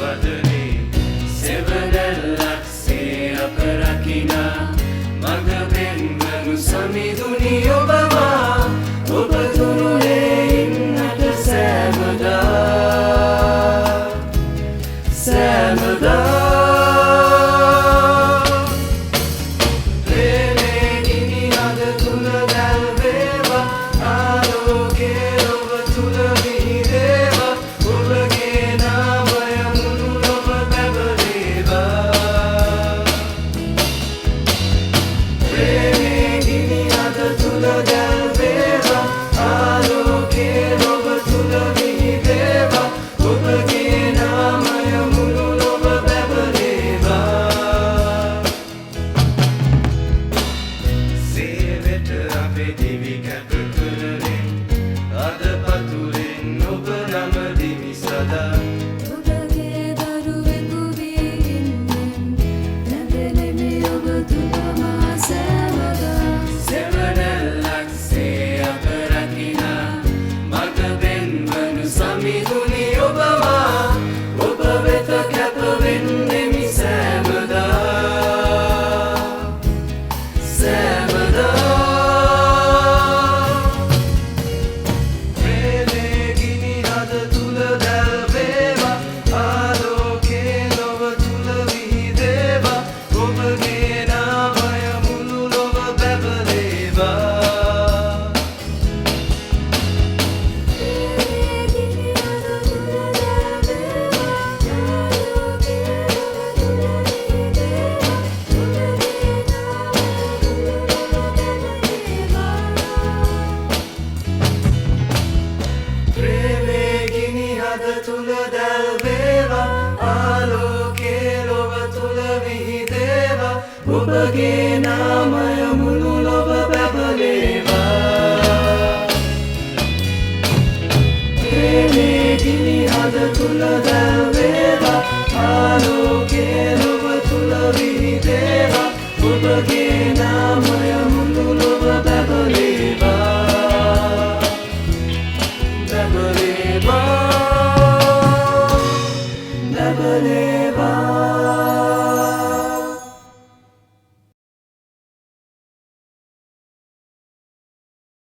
වදනේ සෙවණැල්ලක්සේ අප රකිනා මඟ පෙන්වනු සමිඳුනි ඔබමා ඔබ තුරුලේ ඉන්නට සෑමදා ප්‍රේමේ ගිනි හද තුල දැල්වේවා ආලෝකේ ඔබ තුල විහිදේවා ඔබගේ නාමය මුළු ලොව පැවරේවා ප්‍රේමේ ගිනි හද තුල දැල්වේවා ආලෝකේ ඔබ තුල විහිදේවා ඔබගේ නාමය මුළු ලොව පැවරේවා සේවෙට අපේ දිවි කැප කරමින් අද පතුරෙන් ඔබ නම දිවි සදා ඔබගේ දරුවෙකු වී ඉන්නෙන් නැදෙනෙමි ඔබ තුල මා සෑමදා සෙවණැල්ලක්සේ අප රකිනා මඟ පෙන්වනු සමිඳුනි ඔබමා ඔබ වෙත කැප වෙන්නෙමි සෑමදා ප්‍රේමේ ගිනි හද තුල දැල්වේවා ආලෝකේ ලොව තුල විහිදේවා ඔබගේ නාමය මුළු ලොව පැවරේවා ප්‍රේමේ ගිනි හද තුල දැල්වේවා ආලෝකේ ඔබ තුල විහිදේවා ඔබගේ ප්‍රේමේ ගිනි හද තුල දැල්වේවා ආලෝකේ ලොව තුල විහිදේවා ඔබගේ නාමය මුළු ලොව පැවරේවා ප්‍රේමේ ගිනි හද තුල දැල්වේවා